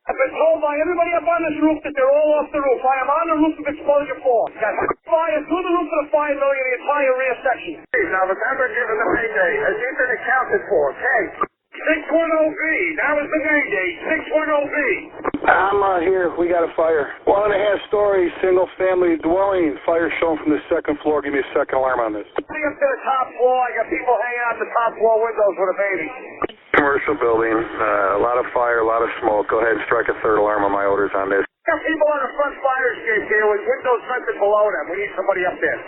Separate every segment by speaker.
Speaker 1: I've been told by everybody up on this roof that they're all off the roof. I am on the roof of Exposure 4. Got fire through the roof of the fire building in the entire rear section.
Speaker 2: Now remember, given the payday, has he been accounted for? Okay.
Speaker 1: 610B. That was the Mayday. 610B.
Speaker 3: I'm here. We got a fire. 1.5-story single-family dwelling. Fire shown from the second floor. Give me a second alarm on this.
Speaker 1: Coming up to the top floor. I got people hanging out the top floor windows with a baby.
Speaker 3: Commercial building. A lot of fire, a lot of smoke. Go ahead and strike a third alarm on my orders on this.
Speaker 1: Got people on the front fire escape here with windows vented below them. We need somebody up there.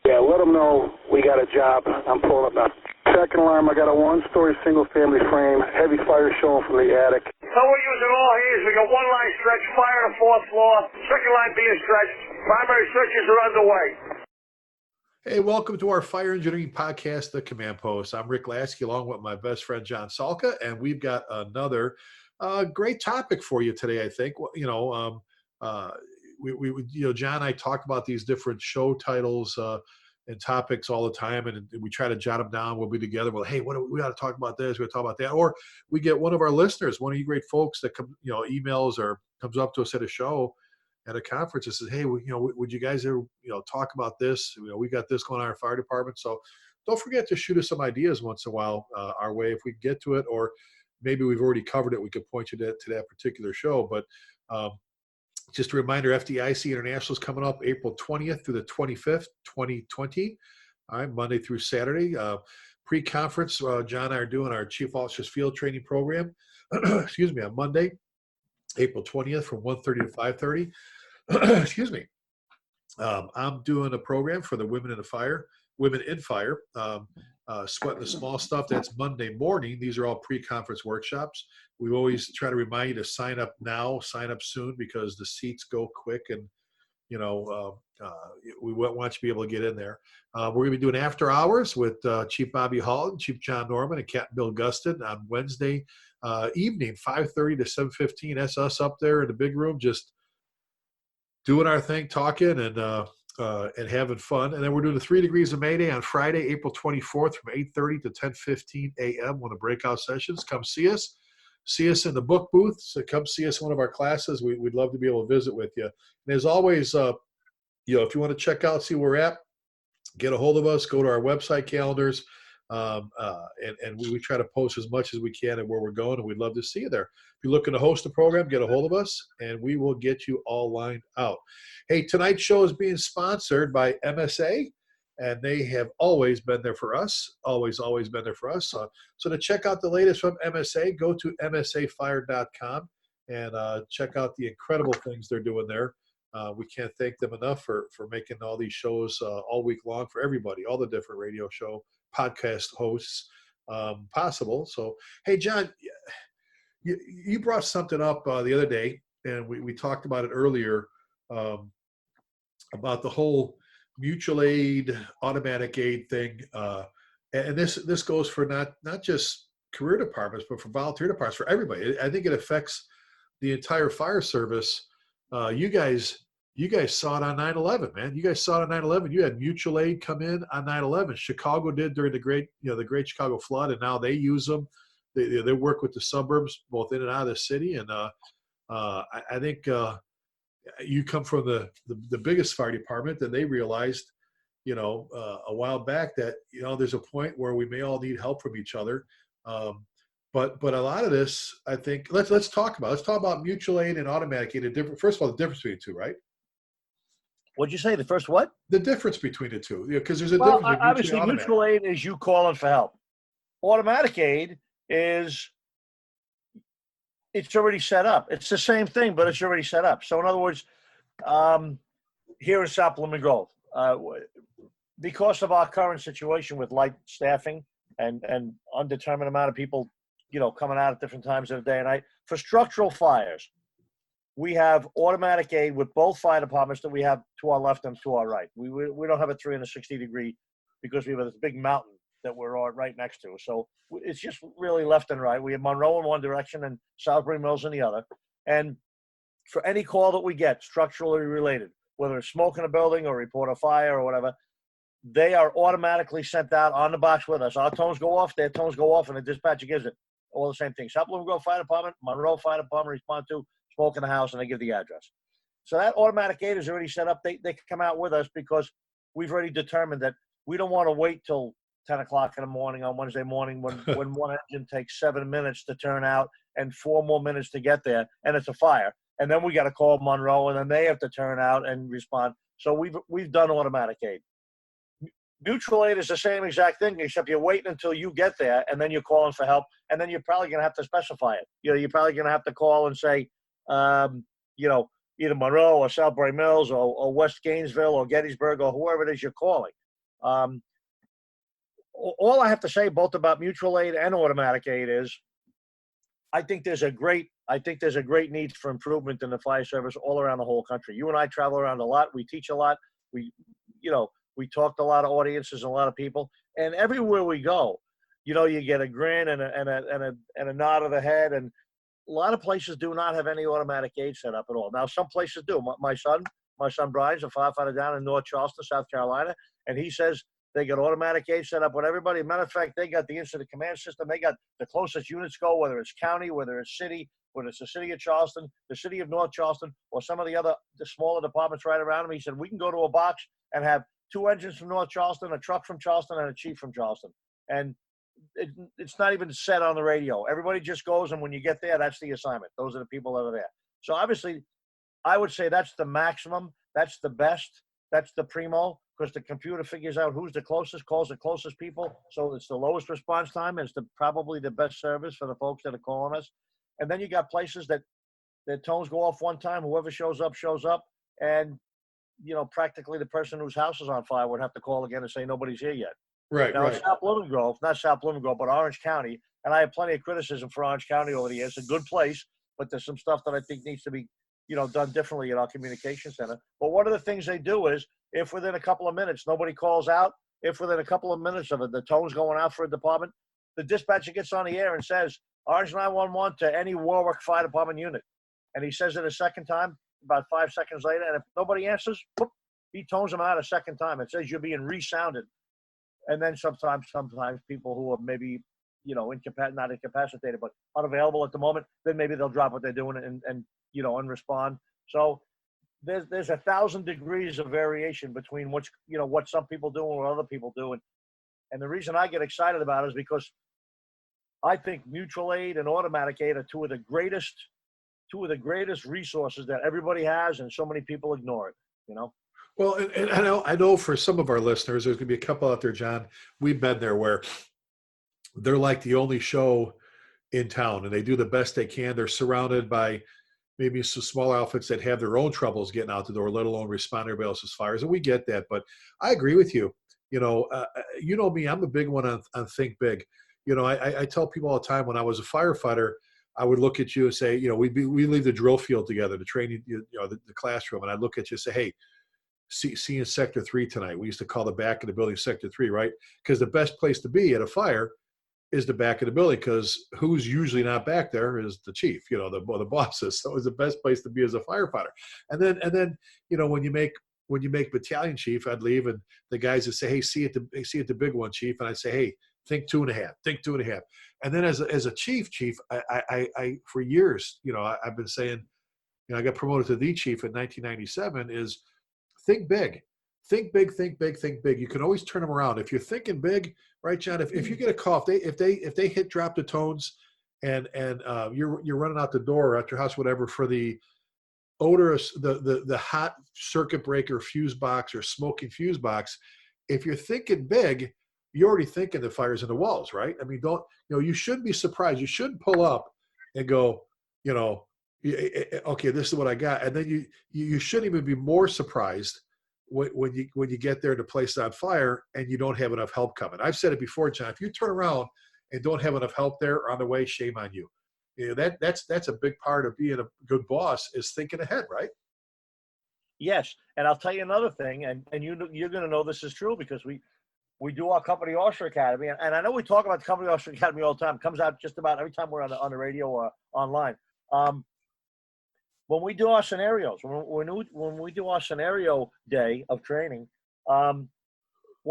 Speaker 3: Yeah, let them know we got a job. I'm pulling up now. Second alarm, I got a 1-story single-family frame. Heavy fire showing from the attic.
Speaker 1: So we're using all hands. We got one line stretch, fire on the 4th floor, second line being stretched. Primary searches are underway.
Speaker 4: Hey, welcome to our Fire Engineering Podcast, The Command Post. I'm Rick Lasky, along with my best friend, John Salka, and we've got another great topic for you today, I think. John and I talk about these different show titles and topics all the time, and we try to jot them down. We'll be together. Well, hey, we got to talk about this. We got to talk about that. Or we get one of our listeners, one of you great folks that come, emails or comes up to us at a show, at a conference, and says, hey, would you guys ever, talk about this? We got this going on in our fire department. So don't forget to shoot us some ideas once in a while our way if we get to it, or maybe we've already covered it. We could point you to that particular show. But just a reminder, FDIC International is coming up April 20th through the 25th, 2020. All right, Monday through Saturday. Pre-conference, John and I are doing our Chief Officers Field Training Program, on Monday, April 20th from 1:30 to 5:30. I'm doing a program for the Women in Fire, Sweating the Small Stuff. That's Monday morning. These are all pre-conference workshops. We always try to remind you to sign up now, sign up soon, because the seats go quick, and we want you to be able to get in there. We're going to be doing after hours with Chief Bobby Halton, Chief John Norman, and Captain Bill Gustin on Wednesday evening, 5:30 to 7:15. That's us up there in the big room, just doing our thing, talking and having fun. And then we're doing the 3 Degrees of Mayday on Friday, April 24th from 8:30 to 10:15 a.m. One of the breakout sessions. Come see us. See us in the book booth. So come see us in one of our classes. We'd love to be able to visit with you. And as always, if you want to check out, see where we're at, get a hold of us. Go to our website calendars, and we try to post as much as we can and where we're going, and we'd love to see you there. If you're looking to host a program, get a hold of us, and we will get you all lined out. Hey, tonight's show is being sponsored by MSA, and they have always been there for us, always been there for us. So to check out the latest from MSA, go to msafire.com and check out the incredible things they're doing there. We can't thank them enough for making all these shows all week long for everybody, all the different radio show, podcast hosts possible. So, hey, John, you brought something up the other day, and we talked about it earlier about the whole mutual aid, automatic aid thing. And this goes for not just career departments, but for volunteer departments, for everybody. I think it affects the entire fire service. You guys saw it on 9/11, man. You guys saw it on 9/11. You had mutual aid come in on 9/11. Chicago did during the great Chicago flood, and now they use them. They work with the suburbs, both in and out of the city. And I think you come from the biggest fire department, and they realized, a while back that, there's a point where we may all need help from each other. But a lot of this, I think, let's talk about mutual aid and automatic aid. First of all, the difference between the two, right?
Speaker 5: What'd you say? The first what?
Speaker 4: The difference between the two, because there's a difference.
Speaker 5: Obviously, mutual aid is you calling for help. Automatic aid is it's already set up. It's the same thing, but it's already set up. So in other words, here in South Plymouth Grove, because of our current situation with light staffing and undetermined amount of people, coming out at different times of the day and night, for structural fires, we have automatic aid with both fire departments that we have to our left and to our right. We don't have a 360-degree because we have this big mountain that we're right next to. So it's just really left and right. We have Monroe in one direction and Southbury Mills in the other. And for any call that we get structurally related, whether it's smoke in a building or report a fire or whatever, they are automatically sent out on the box with us. Our tones go off, their tones go off, and the dispatcher gives it. All the same thing. South Plymouth Grove Fire Department, Monroe Fire Department respond to, smoke in the house, and they give the address. So that automatic gate is already set up. They come out with us because we've already determined that we don't want to wait till 10 o'clock in the morning on Wednesday morning when one engine takes 7 minutes to turn out and 4 more minutes to get there, and it's a fire. And then we got to call Monroe, and then they have to turn out and respond. So we've done automatic aid. Mutual aid is the same exact thing, except you're waiting until you get there, and then you're calling for help, and then you're probably going to have to specify it. You're probably going to have to call and say, either Monroe or Southbury Mills or West Gainesville or Gettysburg or whoever it is you're calling. All I have to say both about mutual aid and automatic aid is I think there's a great need for improvement in the fire service all around the whole country. You and I travel around a lot. We teach a lot. We talk to a lot of audiences and a lot of people. And everywhere we go, you get a grin and a nod of the head. And a lot of places do not have any automatic aid set up at all. Now, some places do. My son Brian's a firefighter down in North Charleston, South Carolina, and he says they got automatic aid set up with everybody. Matter of fact, they got the incident command system. They got the closest units go, whether it's county, whether it's city, whether it's the city of Charleston, the city of North Charleston, or some of the smaller departments right around him. He said, we can go to a box and have 2 engines from North Charleston, a truck from Charleston, and a chief from Charleston. And it's not even set on the radio. Everybody just goes, and when you get there, that's the assignment. Those are the people that are there. So obviously, I would say that's the maximum. That's the best. That's the primo, because the computer figures out who's the closest, calls the closest people. So it's the lowest response time. It's probably the best service for the folks that are calling us. And then you got places that their tones go off one time. Whoever shows up. And, practically the person whose house is on fire would have to call again and say nobody's here yet.
Speaker 4: Right,
Speaker 5: now,
Speaker 4: right.
Speaker 5: not South Blooming Grove, but Orange County. And I have plenty of criticism for Orange County over the years. It's a good place, but there's some stuff that I think needs to be done differently at our communication center. But one of the things they do is, if within a couple of minutes nobody calls out, if within a couple of minutes of it the tone's going out for a department, the dispatcher gets on the air and says, Orange 911 to any Warwick Fire Department unit. And he says it a second time, about 5 seconds later, and if nobody answers, whoop, he tones them out a second time. It says you're being resounded. And then sometimes people who are maybe, not incapacitated, but unavailable at the moment, then maybe they'll drop what they're doing and respond. So there's 1,000 degrees of variation between what some people do and what other people do. And the reason I get excited about it is because I think mutual aid and automatic aid are two of the greatest resources that everybody has, and so many people ignore it,
Speaker 4: Well, and I know for some of our listeners, there's going to be a couple out there, John, we've been there, where they're like the only show in town, and they do the best they can. They're surrounded by maybe some small outfits that have their own troubles getting out the door, let alone respond to everybody else's fires. And we get that, but I agree with you. Me, I'm a big one on think big. I tell people all the time, when I was a firefighter, I would look at you and say, we leave the drill field together, the training, the classroom, and I'd look at you and say, hey, see you in Sector 3 tonight. We used to call the back of the building Sector 3, right? Because the best place to be at a fire is the back of the building, because who's usually not back there is the chief, the bosses. So it's the best place to be as a firefighter. And then when you make battalion chief, I'd leave, and the guys would say, hey, see you at the big one, chief. And I'd say, hey, think 2.5. And then as a chief, I for years, I've been saying, I got promoted to the chief in 1997, is think big. Think big. You can always turn them around. If you're thinking big, right, John, if you get a call, if they drop the tones and you're running out the door at your house, whatever, for the odorous, the hot circuit breaker fuse box or smoking fuse box, if you're thinking big, you're already thinking the fire's in the walls, right? I mean, you shouldn't be surprised. You shouldn't pull up and go, okay, this is what I got. And then you shouldn't even be more surprised when you get there and the place is on fire and you don't have enough help coming. I've said it before, John, if you turn around and don't have enough help there or on the way, shame on you. That's a big part of being a good boss, is thinking ahead, right?
Speaker 5: Yes. And I'll tell you another thing, and you're going to know this is true, because we do our Company Officer Academy, and I know we talk about the Company Officer Academy all the time. It comes out just about every time we're on the radio or online. When we do our scenarios, when we do our scenario day of training, one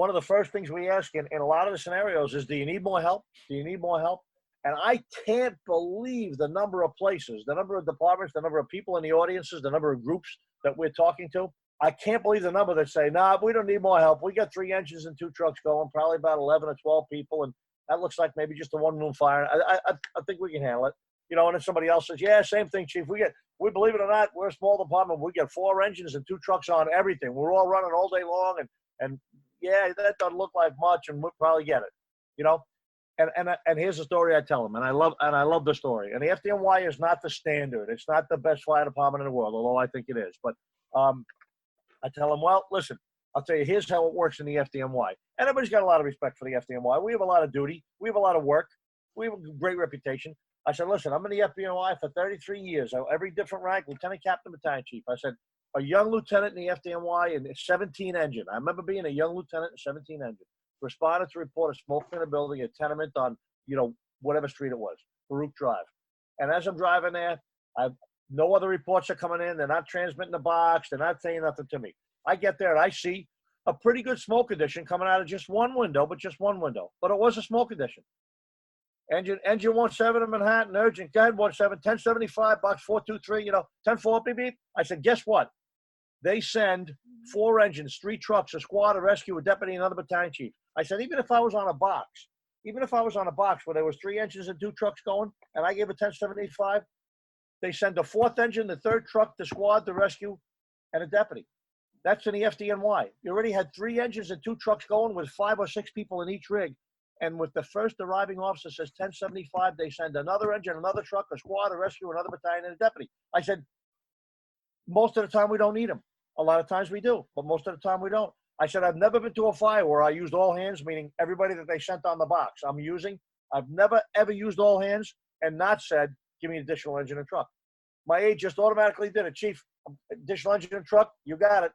Speaker 5: of the first things we ask in a lot of the scenarios is, do you need more help? Do you need more help? And I can't believe the number of places, the number of departments, the number of people in the audiences, the number of groups that we're talking to. I can't believe the number that say, nah, we don't need more help. We got 3 engines and 2 trucks going, probably about 11 or 12 people. And that looks like maybe just a one-room fire. I think we can handle it. You know, and then somebody else says, yeah, same thing, Chief. We believe it or not, we're a small department. We get 4 engines and 2 trucks on everything. We're all running all day long. And yeah, that doesn't look like much, and we'll probably get it, you know? And here's the story I tell them, and I love the story. And the FDNY is not the standard. It's not the best fire department in the world, although I think it is. But I tell them, well, listen, I'll tell you, here's how it works in the FDNY. And everybody's got a lot of respect for the FDNY. We have a lot of duty. We have a lot of work. We have a great reputation. I said, listen, I'm in the FDNY for 33 years. Every different rank, lieutenant, captain, battalion chief. I said, a young lieutenant in the FDNY and 17 engine. I remember being a young lieutenant in 17 engine. Responded to report a smoke in a building, a tenement on, you know, whatever street it was, Baruch Drive. And as I'm driving there, no other reports are coming in. They're not transmitting the box. They're not saying nothing to me. I get there and I see a pretty good smoke addition coming out of just one window, but just one window. But it was a smoke addition. Engine 17 in Manhattan, urgent, guide 17, 1075, box 423, you know, 10-4, beep, beep. I said, guess what? They send 4 engines, 3 trucks, a squad, a rescue, a deputy, another battalion chief. I said, even if I was on a box where there was 3 engines and 2 trucks going, and I gave a 1075, they send a 4th engine, the 3rd truck, the squad, the rescue, and a deputy. That's in the FDNY. You already had 3 engines and 2 trucks going with 5 or 6 people in each rig. And with the first arriving officer says 1075, they send another engine, another truck, a squad, a rescue, another battalion, and a deputy. I said, most of the time we don't need them. A lot of times we do, but most of the time we don't. I said, I've never been to a fire where I used all hands, meaning everybody that they sent on the box I'm using. I've never, ever used all hands and not said, give me an additional engine and truck. My aide just automatically did it. Chief, additional engine and truck, you got it.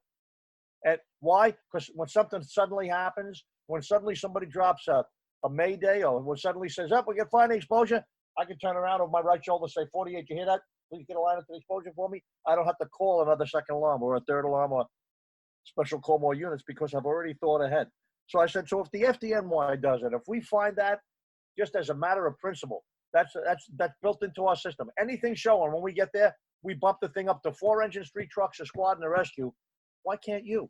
Speaker 5: And why? Because when something suddenly happens, when suddenly somebody drops a mayday, or when suddenly says, we get fire exposure, I can turn around over my right shoulder and say, 48, you hear that? Please get a line into the exposure for me. I don't have to call another second alarm or a 3rd alarm or special call more units because I've already thought ahead. So I said, so if the FDNY does it, if we find that just as a matter of principle, that's built into our system. Anything showing when we get there, we bump the thing up to 4 engines, 3 trucks, a squad, and a rescue. Why can't you?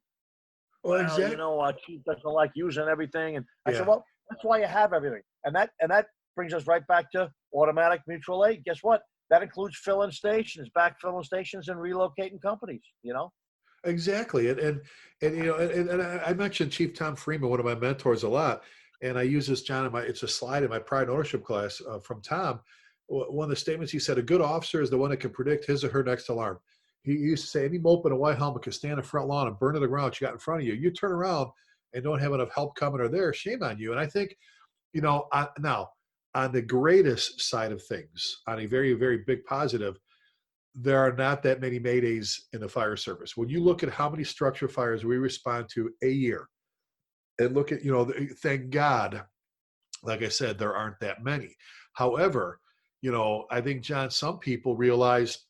Speaker 4: Well, exactly.
Speaker 5: You know, our chief doesn't like using everything. And I said, well, that's why you have everything. And that brings us right back to automatic mutual aid. Guess what? That includes filling stations, backfilling stations, and relocating companies, you know?
Speaker 4: Exactly. And you know, and I mentioned Chief Tom Freeman, one of my mentors, a lot. And I use this, John, it's a slide in my pride and ownership class from Tom. One of the statements he said, a good officer is the one that can predict his or her next alarm. He used to say, any mope in a white helmet can stand in the front lawn and burn to the ground you got in front of you. You turn around and don't have enough help coming or there, shame on you. And I think, you know, now, on the greatest side of things, on a very, very big positive, there are not that many maydays in the fire service. When you look at how many structure fires we respond to a year, and look at, you know, thank God, like I said, there aren't that many. However, you know, I think, John, some people realize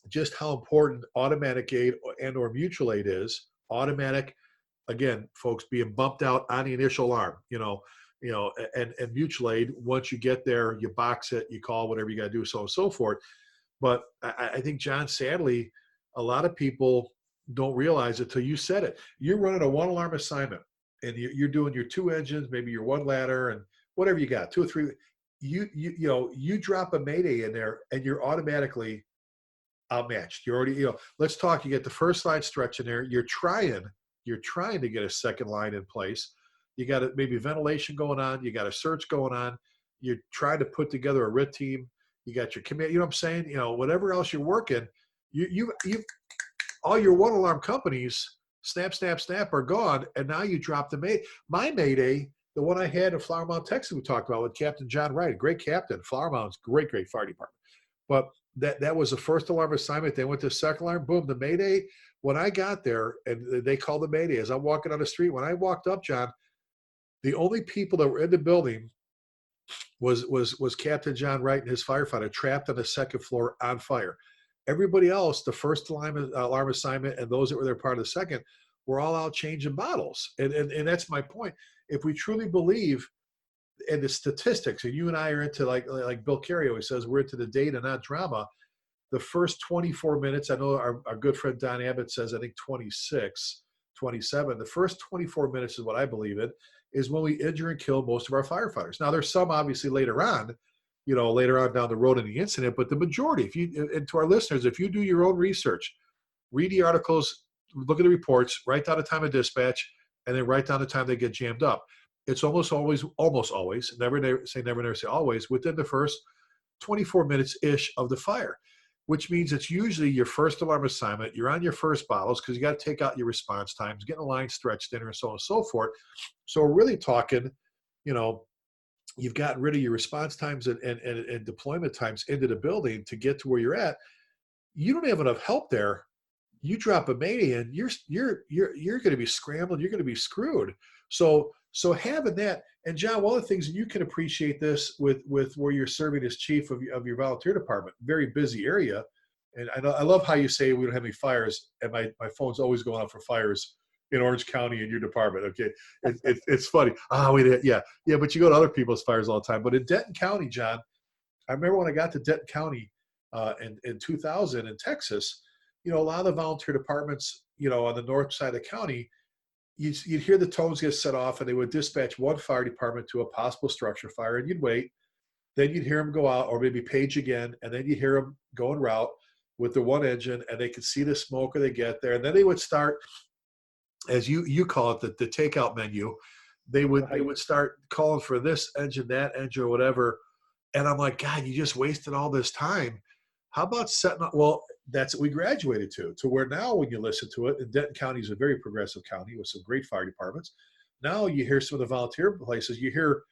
Speaker 4: just how important automatic aid and or mutual aid is. Automatic, again, folks, being bumped out on the initial alarm, you know, and mutual aid, once you get there, you box it, you call whatever you got to do, so on and so forth. But I think, John, sadly, a lot of people don't realize it till you said it. You're running a 1 alarm assignment and you're doing your 2 engines, maybe your 1 ladder and whatever you got, 2 or 3. You drop a mayday in there and you're automatically outmatched. You're already, you know, let's talk, you get the first line stretch in there. You're trying to get a second line in place. You got maybe ventilation going on. You got a search going on. You're trying to put together a RIT team. You got your command. You know what I'm saying? You know, whatever else you're working, you all your 1 alarm companies, snap, are gone. And now you drop my mayday, the one I had in Flower Mound, Texas, we talked about with Captain John Wright, great captain. Flower Mound's great fire department. But that was the first alarm assignment. They went to the second alarm, boom, the mayday. When I got there and they called the mayday, as I'm walking on the street, when I walked up, John, the only people that were in the building was Captain John Wright and his firefighter trapped on the 2nd floor on fire. Everybody else, the first alarm assignment and those that were there part of the second, were all out changing bottles. And that's my point. If we truly believe and the statistics, and you and I are into like Bill Carey always says, we're into the data, not drama. The first 24 minutes, I know our good friend Don Abbott says, I think 26, 27. The first 24 minutes is what I believe it is when we injure and kill most of our firefighters. Now, there's some obviously later on, later on down the road in the incident, but the majority, and to our listeners, if you do your own research, read the articles, look at the reports, write down the time of dispatch, and then write down the time they get jammed up. It's almost always, never say always, within the first 24 minutes-ish of the fire, which means it's usually your first alarm assignment. You're on your first bottles because you got to take out your response times, getting a line stretched in, and so on and so forth. So we're really talking, you've gotten rid of your response times and deployment times into the building to get to where you're at. You don't have enough help there. You drop a Mayday in, you're going to be scrambled. You're going to be screwed. So having that, and John, one of the things, and you can appreciate this with where you're serving as chief of your volunteer department, very busy area. And I love how you say we don't have any fires, and my phone's always going off for fires in Orange County in your department. Okay, it's funny. Yeah, but you go to other people's fires all the time. But in Denton County, John, I remember when I got to Denton County in 2000 in Texas, a lot of the volunteer departments, on the north side of the county, you'd hear the tones get set off, and they would dispatch one fire department to a possible structure fire, and you'd wait. Then you'd hear them go out, or maybe page again, and then you'd hear them go en route with the one engine, and they could see the smoke, or they get there, and then they would start, as you call it, the takeout menu. They would start calling for this engine, that engine, or whatever. And I'm like, God, you just wasted all this time. How about setting up? Well, that's what we graduated to where now when you listen to it, and Denton County is a very progressive county with some great fire departments. Now you hear some of the volunteer places, you hear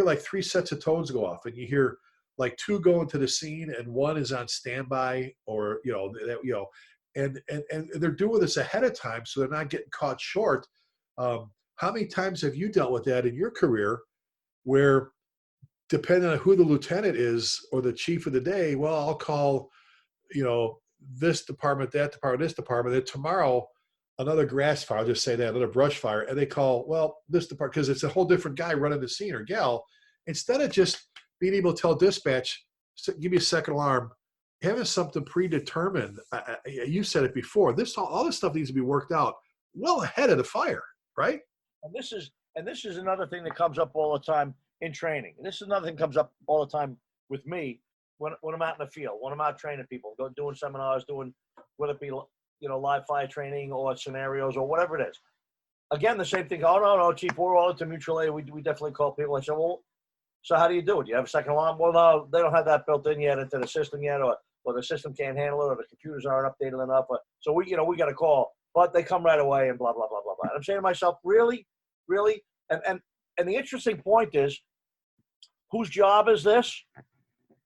Speaker 4: like 3 sets of tones go off, and you hear like 2 going to the scene and 1 is on standby, or, and they're doing this ahead of time, so they're not getting caught short. How many times have you dealt with that in your career where, depending on who the lieutenant is or the chief of the day, well, I'll call, this department, that department, this department, then tomorrow another grass fire, I'll just say that, another brush fire, and they call, well, this department, because it's a whole different guy running the scene or gal. Instead of just being able to tell dispatch, give me a second alarm, having something predetermined. You said it before. All this stuff needs to be worked out well ahead of the fire, right?
Speaker 5: And this is another thing that comes up all the time in training. And this is another thing that comes up all the time with me when I'm out in the field, when I'm out training people, doing seminars, whether it be live fire training or scenarios or whatever it is. Again, the same thing. Oh no, chief, we're all into mutual aid. We definitely call people. I say, well, so how do you do it? Do you have a second alarm? Well, no, they don't have that built in yet into the system yet, or the system can't handle it, or the computers aren't updated enough. So we got to call, but they come right away and blah blah blah blah blah. And I'm saying to myself, really, and the interesting point is, whose job is this?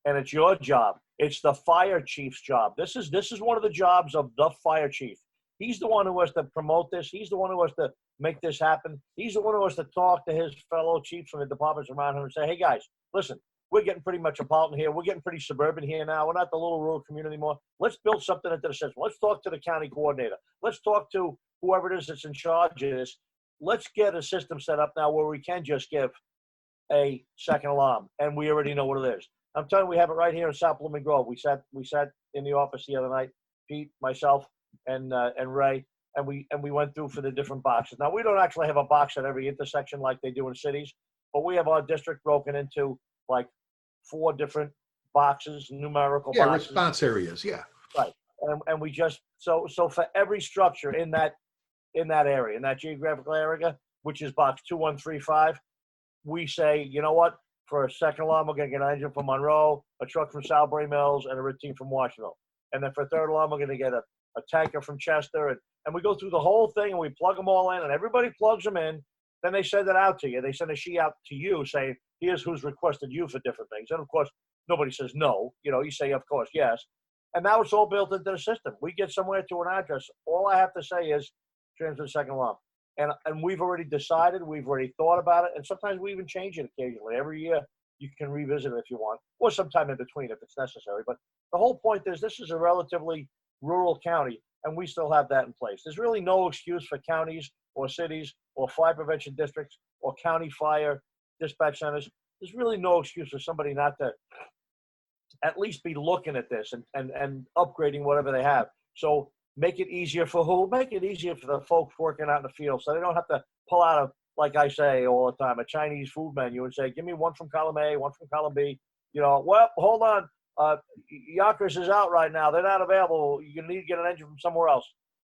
Speaker 5: And it's your job. It's the fire chief's job. This is one of the jobs of the fire chief. He's the one who has to promote this. He's the one who has to make this happen. He's the one who has to talk to his fellow chiefs from the departments around him and say, hey, guys, listen, we're getting pretty metropolitan here. We're getting pretty suburban here now. We're not the little rural community anymore. Let's build something into the system. Let's talk to the county coordinator. Let's talk to whoever it is that's in charge of this. Let's get a system set up now where we can just give a second alarm, and we already know what it is. I'm telling you, we have it right here in South Blooming Grove. We sat in the office the other night, Pete, myself, and Ray, and we went through for the different boxes. Now, we don't actually have a box at every intersection like they do in cities, but we have our district broken into like 4 different boxes, numerical boxes.
Speaker 4: Response areas, yeah.
Speaker 5: Right, and we just so for every structure in that area, in that geographical area, which is box 2135, we say, you know what? For a second alarm, we're going to get an engine from Monroe, a truck from Salisbury Mills, and a routine from Washington. And then for a third alarm, we're going to get a tanker from Chester. And we go through the whole thing, and we plug them all in, and everybody plugs them in. Then they send it out to you. They send a sheet out to you saying, here's who's requested you for different things. And, of course, nobody says no. You say, of course, yes. And now it's all built into the system. We get somewhere to an address. All I have to say is transmit second alarm. And we've already decided, we've already thought about it, and sometimes we even change it occasionally. Every year you can revisit it if you want, or sometime in between if it's necessary. But the whole point is this is a relatively rural county, and we still have that in place. There's really no excuse for counties or cities or fire prevention districts or county fire dispatch centers there's really no excuse for somebody not to at least be looking at this and upgrading whatever they have. So make it easier for who? Make it easier for the folks working out in the field so they don't have to pull out like I say all the time, a Chinese food menu and say, give me one from column A, one from column B. Well, hold on. Yonkers is out right now. They're not available. You need to get an engine from somewhere else.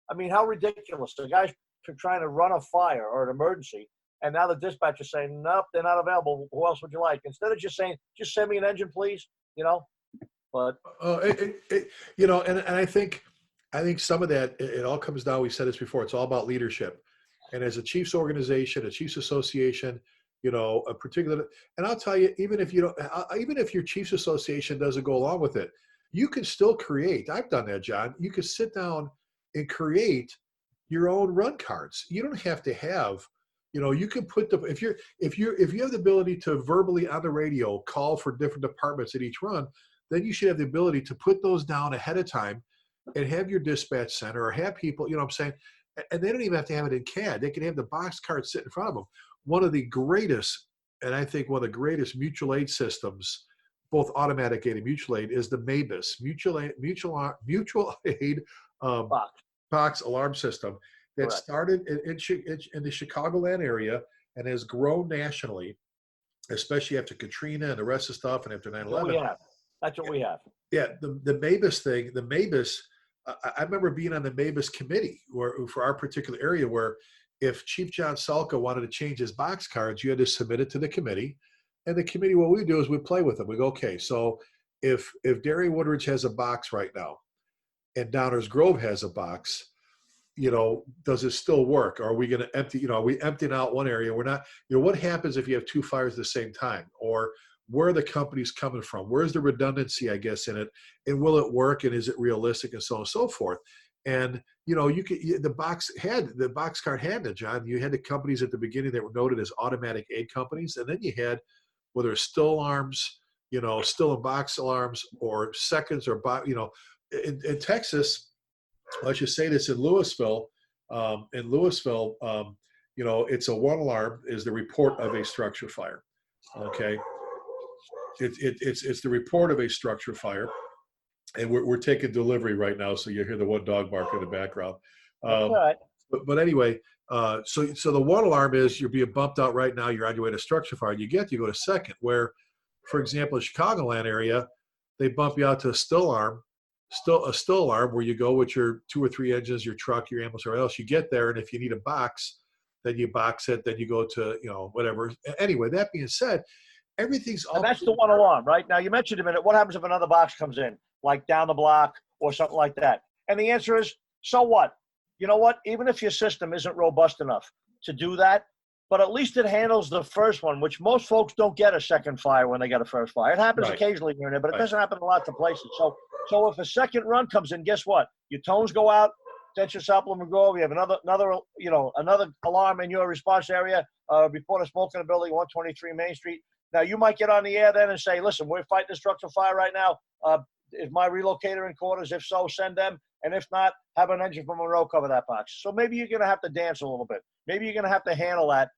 Speaker 5: I mean, how ridiculous. The guy's trying to run a fire or an emergency, and now the dispatcher's saying, nope, they're not available. Who else would you like? Instead of just saying, just send me an engine, please, But
Speaker 4: and I think some of that, it all comes down, we said this before, it's all about leadership. And as a Chiefs organization, a Chiefs association, a particular, and I'll tell you, even if your Chiefs association doesn't go along with it, you can still create. I've done that, John. You can sit down and create your own run cards. You don't have to have, you can put if you have the ability to verbally on the radio call for different departments at each run, then you should have the ability to put those down ahead of time and have your dispatch center or have people, what I'm saying, and they don't even have to have it in CAD. They can have the box card sit in front of them. One of the greatest, and I think one of the greatest mutual aid systems, both automatic aid and mutual aid, is the MABUS, mutual aid box alarm system that
Speaker 5: Correct.
Speaker 4: started in the Chicagoland area and has grown nationally, especially after Katrina and the rest of the stuff and after 9/11.
Speaker 5: That's what we have.
Speaker 4: Yeah, the MABUS thing, I remember being on the MABUS committee for our particular area where if Chief John Salka wanted to change his box cards, you had to submit it to the committee. And the committee, what we do is we play with them. We go, okay, so if Darien Woodridge has a box right now and Downers Grove has a box, does it still work? Are we going to empty, are we emptying out one area? We're not, what happens if you have two fires at the same time? Or where are the companies coming from? Where's the redundancy, I guess, in it? And will it work? And is it realistic? And so on and so forth. And, the box card had it, John. You had the companies at the beginning that were noted as automatic aid companies. And then you had, whether it's still alarms, still and box alarms or seconds or, in Texas, I should say this in Louisville, it's a one alarm is the report of a structure fire. Okay. It's the report of a structure fire, and we're taking delivery right now, so you hear the one dog bark in the background.
Speaker 5: Right.
Speaker 4: But anyway, so the one alarm is you're being bumped out right now. You're on your way to structure fire. You go to second, where, for example, in Chicagoland area, they bump you out to a still alarm where you go with your 2 or 3 engines, your truck, your ambulance, or else. You get there, and if you need a box, then you box it. Then you go to whatever. Anyway, that being said, everything's all.
Speaker 5: And that's the one alarm, right? Now, you mentioned a minute, what happens if another box comes in, like down the block or something like that? And the answer is, so what? You know what? Even if your system isn't robust enough to do that, but at least it handles the first one, which most folks don't get a second fire when they get a first fire. It happens occasionally here and there, but it doesn't happen in lots of places. So if a second run comes in, guess what? Your tones go out, Densher, Supplement Grove, you have another alarm in your response area, report a smoke in the building, 123 Main Street. Now, you might get on the air then and say, listen, we're fighting a structural fire right now. Is my relocator in quarters? If so, send them. And if not, have an engine from Monroe cover that box. So maybe you're going to have to dance a little bit. Maybe you're going to have to handle that,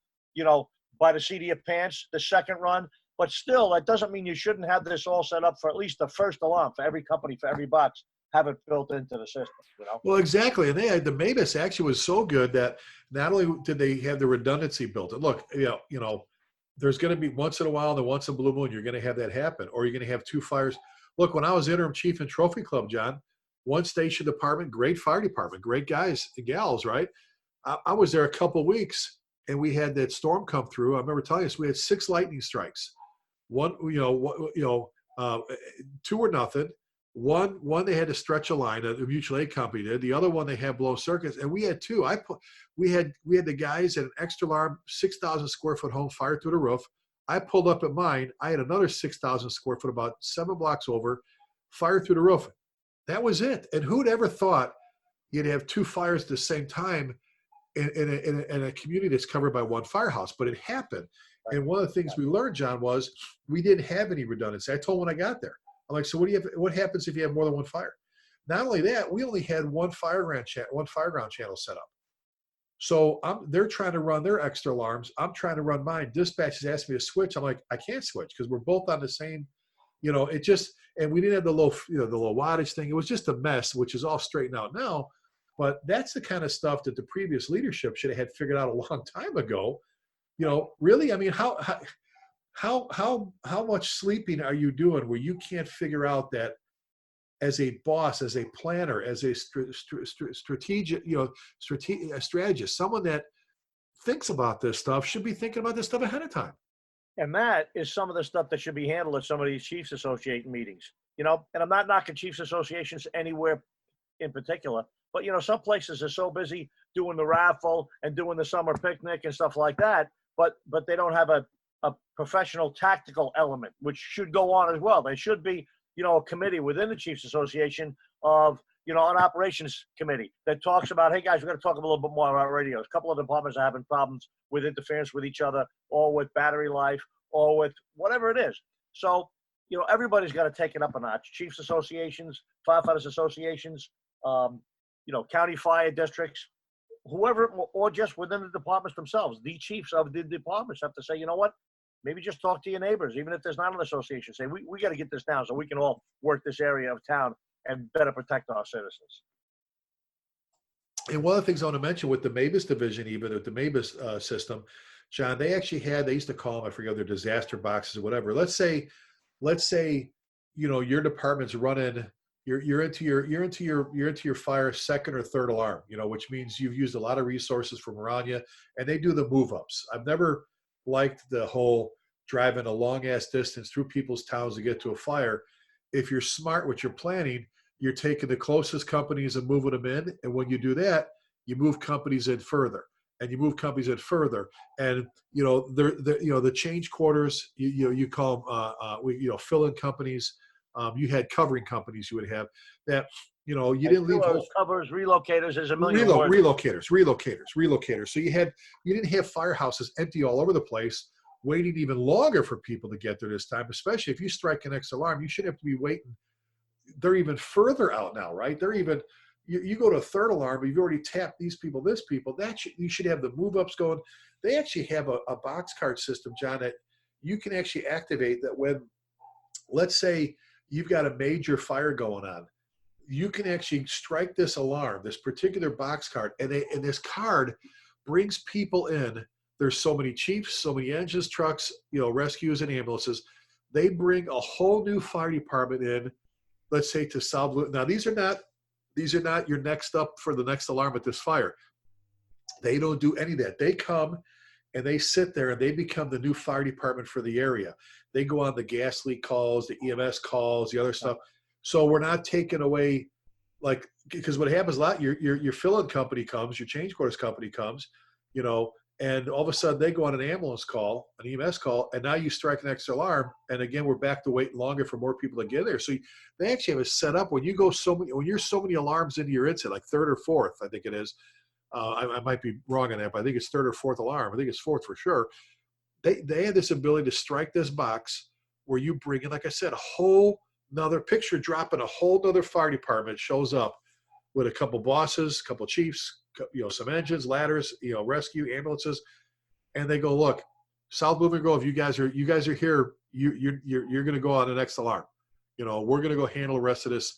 Speaker 5: by the seat of your pants, the second run. But still, that doesn't mean you shouldn't have this all set up for at least the first alarm for every company, for every box, have it built into the system.
Speaker 4: Well, exactly. And the MABUS actually was so good that not only did they have the redundancy built in. Look, there's going to be once in a while, and once in a blue moon, you're going to have that happen, or you're going to have 2 fires. Look, when I was interim chief in Trophy Club, John, one station department, great fire department, great guys and gals, right? I was there a couple of weeks, and we had that storm come through. I remember telling us we had 6 lightning strikes. 2 or nothing. One they had to stretch a line. A mutual aid company did. The other one they had blown circuits, and we had 2. We had the guys at an extra alarm, 6,000 square foot home, fire through the roof. I pulled up at mine. I had another 6,000 square foot, about 7 blocks over, fire through the roof. That was it. And who'd ever thought you'd have 2 fires at the same time in a community that's covered by one firehouse? But it happened. And one of the things we learned, John, was we didn't have any redundancy. I told when I got there, I'm like, so what happens if you have more than one fire? Not only that, we only had one fireground channel set up. So they're trying to run their extra alarms. I'm trying to run mine. Dispatch has asked me to switch. I'm like, I can't switch because we're both on the same, it just, and we didn't have the low, the low wattage thing. It was just a mess, which is all straightened out now. But that's the kind of stuff that the previous leadership should have had figured out a long time ago. Really, I mean, how much sleeping are you doing where you can't figure out that as a boss, as a planner, as a strategic, a strategist, someone that thinks about this stuff should be thinking about this stuff ahead of time.
Speaker 5: And that is some of the stuff that should be handled at some of these Chiefs Association meetings, and I'm not knocking Chiefs Associations anywhere in particular, but, some places are so busy doing the raffle and doing the summer picnic and stuff like that, but they don't have a professional tactical element, which should go on as well. There should be, a committee within the Chiefs Association of, an operations committee that talks about, hey guys, we're going to talk a little bit more about radios. A couple of departments are having problems with interference with each other, or with battery life, or with whatever it is. So, everybody's got to take it up a notch. Chiefs associations, firefighters associations, county fire districts, whoever, or just within the departments themselves. The chiefs of the departments have to say, you know what? Maybe just talk to your neighbors, even if there's not an association. Say, we got to get this down so we can all work this area of town and better protect our citizens.
Speaker 4: And one of the things I want to mention with the Mavis division, even with the Mavis system, John, they used to call them, I forget, their disaster boxes or whatever. Let's say, your department's running, you're into your fire second or third alarm, which means you've used a lot of resources from around you, and they do the move ups. I've never liked the whole driving a long ass distance through people's towns to get to a fire. If you're smart with your planning, you're taking the closest companies and moving them in. And when you do that, you move companies in further, and you move companies in further. And, the change quarters, you call them, fill-in companies. You had covering companies you would have that, you didn't leave
Speaker 5: covers, relocators. There's a million
Speaker 4: relocators. So you didn't have firehouses empty all over the place, waiting even longer for people to get there this time, especially if you strike an X alarm. You shouldn't have to be waiting. They're even further out now, right? They're even, you go to a third alarm, but you've already tapped these people, you should have the move ups going. They actually have a box card system, John, that you can actually activate that when, let's say you've got a major fire going on, you can actually strike this alarm, this particular box card, and this card brings people in. There's so many chiefs, so many engines, trucks, rescues and ambulances. They bring a whole new fire department in, let's say, to solve. Now, these are not your next up for the next alarm at this fire. They don't do any of that. They come and they sit there and they become the new fire department for the area. They go on the gas leak calls, the EMS calls, the other stuff. So we're not taking away, because what happens a lot, your fill-in company comes, your change quarters company comes, and all of a sudden they go on an ambulance call, an EMS call, and now you strike an extra alarm. And again, we're back to waiting longer for more people to get there. So they actually have a setup when you're so many alarms into your incident, like third or fourth, I think it is. I might be wrong on that, but I think it's third or fourth alarm. I think it's fourth for sure. They have this ability to strike this box where you bring in, like I said, a whole nother picture, dropping a whole nother fire department shows up with a couple bosses, a couple chiefs, some engines, ladders, rescue, ambulances, and they go, look, South Blooming Grove, you guys are here. You're going to go on the next alarm. We're going to go handle the rest of this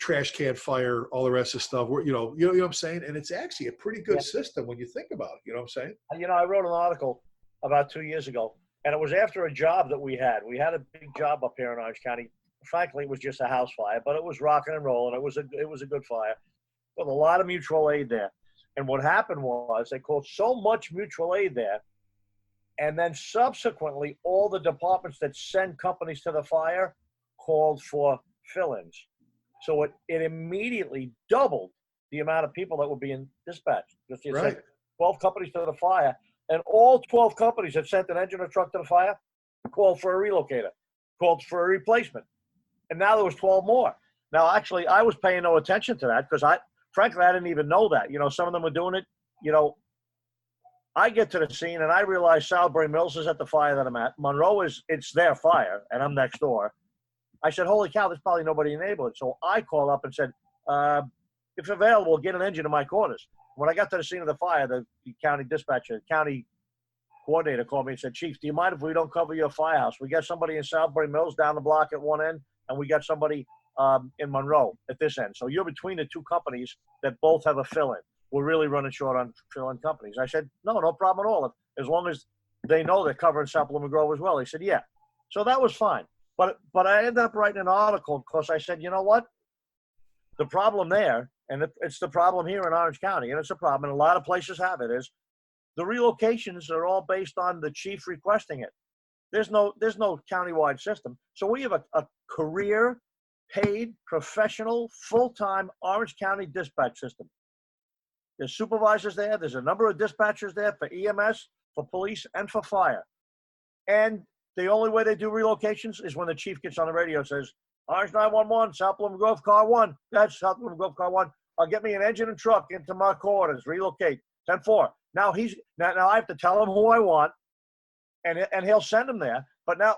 Speaker 4: trash can fire, all the rest of the stuff. You know what I'm saying? And it's actually a pretty good system when you think about it. You know what I'm saying?
Speaker 5: I wrote an article about 2 years ago, and it was after a job that we had. We had a big job up here in Orange County. Frankly, it was just a house fire, but it was rocking and rolling. It was a good fire with a lot of mutual aid there. And what happened was they called so much mutual aid there, and then subsequently all the departments that send companies to the fire called for fill-ins. So it immediately doubled the amount of people that were being dispatched. Just you
Speaker 4: Right.
Speaker 5: said 12 companies to the fire, and all 12 companies that sent an engine or truck to the fire called for a relocator, called for a replacement. And now there was 12 more. Now, actually, I was paying no attention to that because frankly, I didn't even know that. Some of them were doing it. I get to the scene and I realize Salisbury Mills is at the fire that I'm at. Monroe it's their fire and I'm next door. I said, holy cow, there's probably nobody in the neighborhood. So I called up and said, if available, get an engine in my quarters. When I got to the scene of the fire, the county dispatcher, county coordinator called me and said, Chief, do you mind if we don't cover your firehouse? We got somebody in Southbury Mills down the block at one end, and we got somebody in Monroe at this end. So you're between the two companies that both have a fill-in. We're really running short on fill-in companies. I said, no problem at all. As long as they know they're covering South Lemon Grove as well. He said, yeah. So that was fine. But I ended up writing an article because I said, you know what? The problem there, and it's the problem here in Orange County, and it's a problem, and a lot of places have it, is the relocations are all based on the chief requesting it. There's no countywide system. So we have a career, paid, professional, full-time Orange County dispatch system. There's supervisors there. There's a number of dispatchers there for EMS, for police, and for fire. And the only way they do relocations is when the chief gets on the radio and says, Orange 911, South Lemon Grove Car 1. That's South Lemon Grove Car 1. I'll get me an engine and truck into my quarters. Relocate. 10-4. Now I have to tell him who I want, and he'll send him there. But now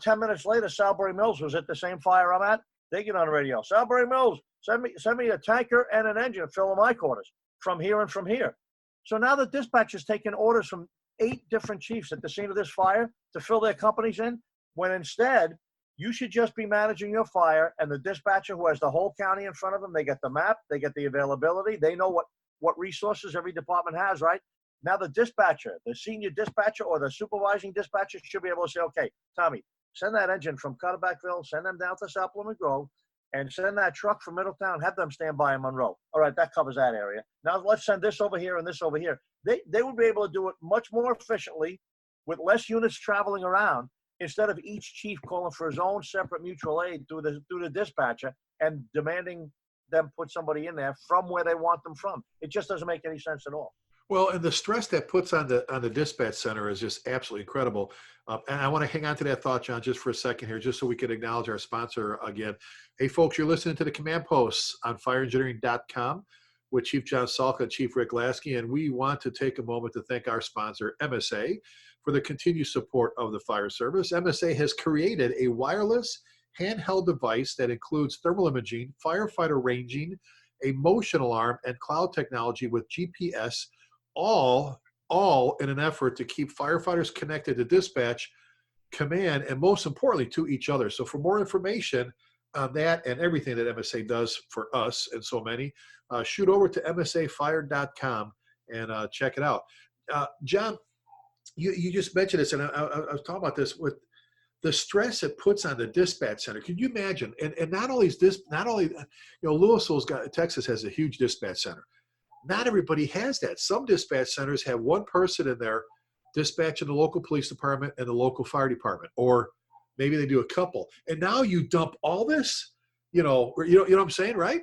Speaker 5: 10 minutes later, Southbury Mills was at the same fire I'm at. They get on the radio. Southbury Mills, send me a tanker and an engine to fill in my quarters from here and from here. So now the dispatcher's taking orders from 8 different chiefs at the scene of this fire to fill their companies in, when instead you should just be managing your fire, and the dispatcher who has the whole county in front of them, they get the map, they get the availability, they know what resources every department has, right? Now the dispatcher, the senior dispatcher or the supervising dispatcher should be able to say, okay, Tommy, send that engine from Cutterbackville, send them down to South Lemon Grove, and send that truck from Middletown, have them stand by in Monroe. All right, that covers that area. Now let's send this over here and this over here. They would be able to do it much more efficiently with less units traveling around, instead of each chief calling for his own separate mutual aid through the dispatcher and demanding them put somebody in there from where they want them from. It just doesn't make any sense at all.
Speaker 4: Well, and the stress that puts on the dispatch center is just absolutely incredible. And I want to hang on to that thought, John, just for a second here, just so we can acknowledge our sponsor again. Hey, folks, you're listening to the Command Posts on fireengineering.com with Chief John Salka and Chief Rick Lasky, and we want to take a moment to thank our sponsor, MSA, for the continued support of the fire service. MSA has created a wireless handheld device that includes thermal imaging, firefighter ranging, a motion alarm, and cloud technology with GPS, all in an effort to keep firefighters connected to dispatch, command, and most importantly, to each other. So for more information on that and everything that MSA does for us and so many, shoot over to msafire.com and check it out. John, you just mentioned this, and I was talking about this with the stress it puts on the dispatch center. Can you imagine? And not only Louisville's Texas has a huge dispatch center. Not everybody has that. Some dispatch centers have one person in there dispatching the local police department and the local fire department, or maybe they do a couple. And now you dump all this, you know what I'm saying, right?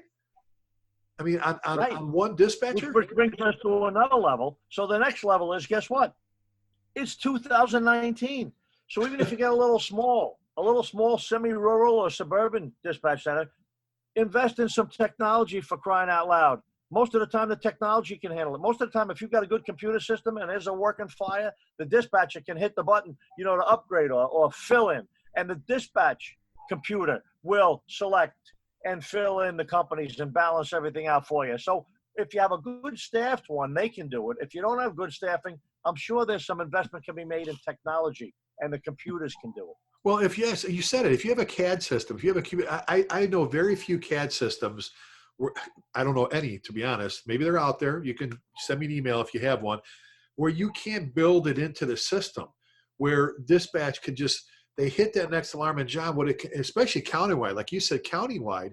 Speaker 4: I mean, on one dispatcher?
Speaker 5: Which brings us to another level. So the next level is, guess what? It's 2019. So even if you get a little small semi-rural or suburban dispatch center, invest in some technology, for crying out loud. Most of the time, the technology can handle it. Most of the time, if you've got a good computer system and there's a working fire, the dispatcher can hit the button, to upgrade or fill in. And the dispatch computer will select and fill in the companies and balance everything out for you. So if you have a good staffed one, they can do it. If you don't have good staffing, I'm sure there's some investment can be made in technology, and the computers can do it.
Speaker 4: Well, you said it. If you have a CAD system, I know very few CAD systems. I don't know any, to be honest. Maybe they're out there. You can send me an email if you have one, where you can't build it into the system, where dispatch can they hit that next alarm. And John, especially countywide, like you said, countywide,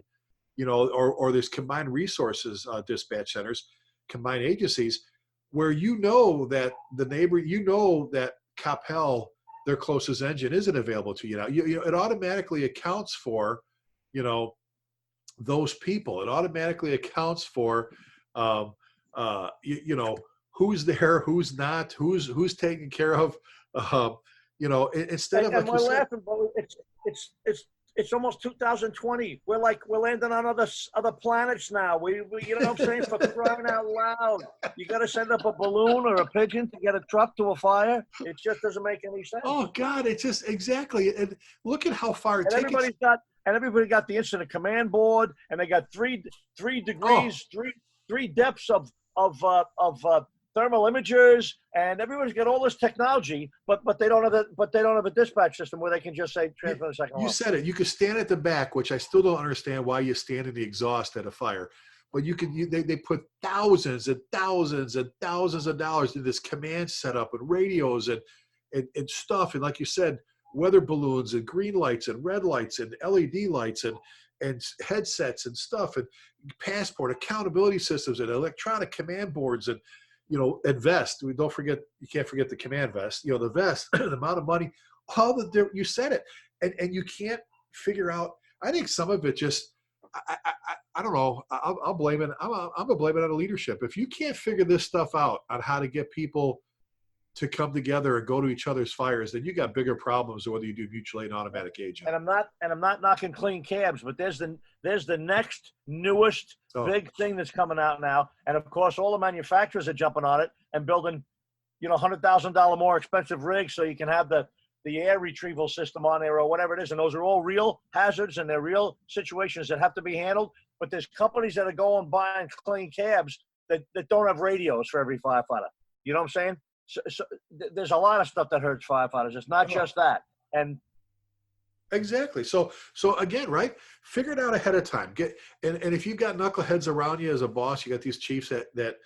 Speaker 4: or there's combined resources, dispatch centers, combined agencies, where that the neighbor, that Capel, their closest engine, isn't available to you now. It automatically accounts for, those people. It automatically accounts for, who's there, who's not, who's taken care of. Instead of like
Speaker 5: we're laughing, but it's almost 2020. We're landing on other planets now. We you know what I'm saying? For crying out loud, you got to send up a balloon or a pigeon to get a truck to a fire. It just doesn't make any sense.
Speaker 4: Oh God, it's just exactly. And look at how far it takes.
Speaker 5: Everybody got the incident command board, and they got three degrees, three depths of thermal imagers, and everyone's got all this technology, but they don't have a dispatch system where they can just say transmit a second
Speaker 4: You
Speaker 5: alarm.
Speaker 4: said it. You could stand at the back, which I still don't understand why you stand in the exhaust at a fire. But they put thousands and thousands and thousands of dollars into this command setup and radios and stuff. And like you said, weather balloons and green lights and red lights and LED lights and headsets and stuff and passport accountability systems and electronic command boards and, and vest. We don't forget, you can't forget the command vest, the vest, the amount of money, you said it. And you can't figure out, I think some of it just, I don't know. I'll blame it. I'm gonna blame it on the leadership. If you can't figure this stuff out on how to get people to come together and go to each other's fires, then you got bigger problems than whether you do mutual aid and automatic agent.
Speaker 5: And I'm not knocking clean cabs, but there's the next newest big thing that's coming out now, and of course all the manufacturers are jumping on it and building, $100,000 more expensive rigs so you can have the air retrieval system on there or whatever it is, and those are all real hazards and they're real situations that have to be handled. But there's companies that are going buying clean cabs that don't have radios for every firefighter. You know what I'm saying? So there's a lot of stuff that hurts firefighters. It's not just that. And
Speaker 4: exactly. So again, right? Figure it out ahead of time. And if you've got knuckleheads around you as a boss, you got these chiefs that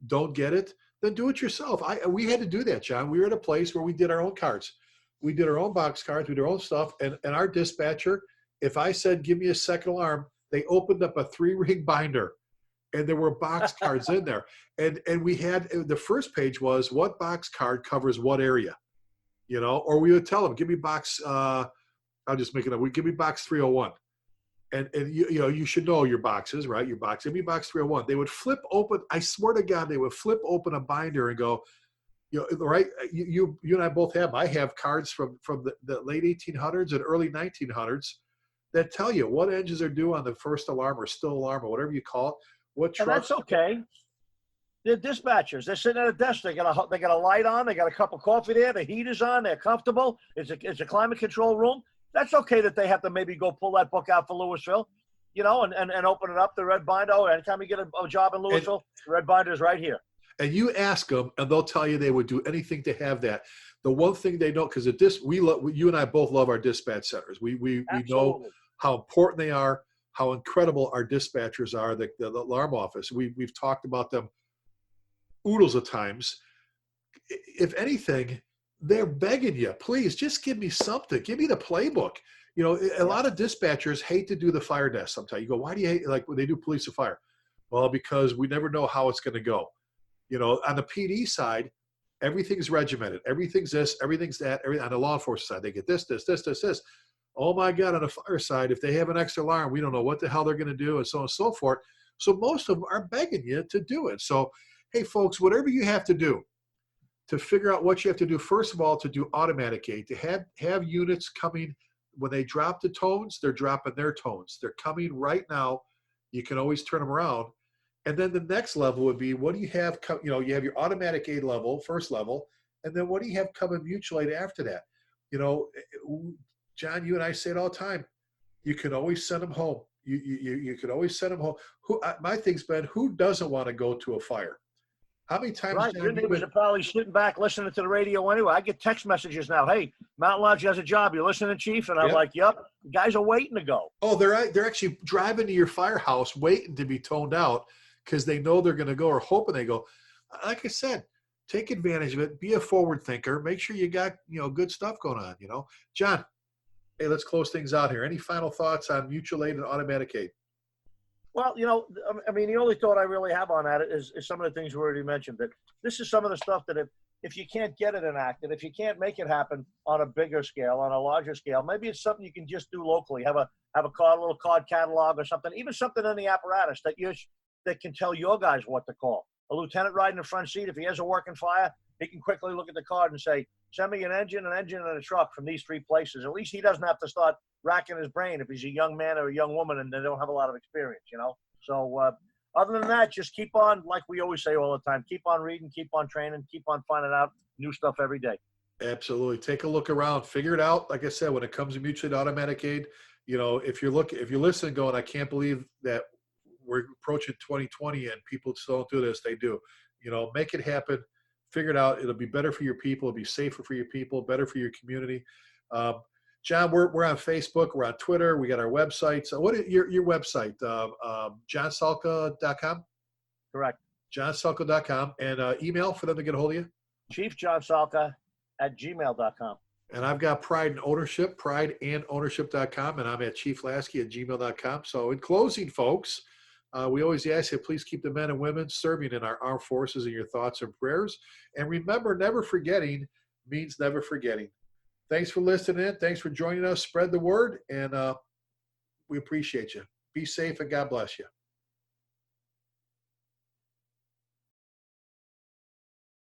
Speaker 4: don't get it, then do it yourself. We had to do that, John. We were at a place where we did our own cards. We did our own box cards. We did our own stuff. And our dispatcher, if I said, give me a second alarm, they opened up a 3-ring binder and there were box cards in there. And we had, the first page was what box card covers what area, or we would tell them, give me box, I'll just make it up. Give me box 301. And you should know your boxes, right? Your box, give me box 301. They would flip open, I swear to God, they would flip open a binder and go, right? You and I both have, I have cards from the late 1800s and early 1900s that tell you what engines are due on the first alarm or still alarm or whatever you call it. What trucks.
Speaker 5: And that's okay. They're dispatchers. They're sitting at a desk. They got a light on. They got a cup of coffee there. The heat is on. They're comfortable. It's a climate control room. That's okay that they have to maybe go pull that book out for Louisville, and open it up, the red binder. Oh, anytime you get a job in Louisville, the red binder is right here.
Speaker 4: And you ask them, and they'll tell you they would do anything to have that. The one thing they know, because you and I both love our dispatch centers. We know how important they are, how incredible our dispatchers are, the alarm office. We've talked about them oodles of times. If anything, they're begging you, please just give me something. Give me the playbook. A lot of dispatchers hate to do the fire desk sometimes. You go, why do you hate, like when they do police or fire? Well, because we never know how it's going to go. On the PD side, everything's regimented. Everything's this, everything's that. On the law enforcement side, they get this. Oh my God, on the fire side, if they have an extra alarm, we don't know what the hell they're going to do, and so on and so forth. So most of them are begging you to do it. So, hey, folks, whatever you have to do to figure out what you have to do, first of all, to do automatic aid, to have units coming, when they drop the tones, they're dropping their tones. They're coming right now. You can always turn them around. And then the next level would be, what do you have? You have your automatic aid level, first level, and then what do you have coming mutual aid after that? John, you and I say it all the time. You can always send them home. You can always send them home. My thing's been, who doesn't want to go to a fire? How many times?
Speaker 5: Right, your neighbors are probably sitting back listening to the radio anyway. I get text messages now. Hey, Mountain Lodge has a job. You listening, Chief? And I'm like, yep. Guys are waiting to go.
Speaker 4: Oh, they're actually driving to your firehouse, waiting to be toned out because they know they're going to go or hoping they go. Like I said, take advantage of it. Be a forward thinker. Make sure you got good stuff going on. John. Hey, let's close things out here. Any final thoughts on mutual aid and automatic aid?
Speaker 5: Well, the only thought I really have on that is some of the things we already mentioned. That this is some of the stuff that if you can't get it enacted, if you can't make it happen on a bigger scale, on a larger scale, maybe it's something you can just do locally. Have a little card catalog or something, even something in the apparatus that can tell your guys what to call. A lieutenant riding the front seat, if he has a working fire, he can quickly look at the card and say, send me an engine, and a truck from these 3 places. At least he doesn't have to start racking his brain if he's a young man or a young woman and they don't have a lot of experience, So other than that, just keep on, like we always say all the time, keep on reading, keep on training, keep on finding out new stuff every day.
Speaker 4: Absolutely. Take a look around, figure it out. Like I said, when it comes to mutual aid, automatic aid, if you're listening going, I can't believe that we're approaching 2020 and people still don't do this. They do. Make it happen. Figure it out. It'll be better for your people. It'll be safer for your people, better for your community. John, we're on Facebook. We're on Twitter. We got our website. So what is your website? JohnSalka.com?
Speaker 5: Correct.
Speaker 4: JohnSalka.com. And email for them to get a hold of you?
Speaker 5: ChiefJohnSalka@gmail.com.
Speaker 4: And I've got Pride and Ownership, prideandownership.com, and I'm at chieflasky@gmail.com. So in closing, folks, we always ask you, please keep the men and women serving in our armed forces in your thoughts and prayers. And remember, never forgetting means never forgetting. Thanks for listening in. Thanks for joining us. Spread the word, and we appreciate you. Be safe, and God bless you.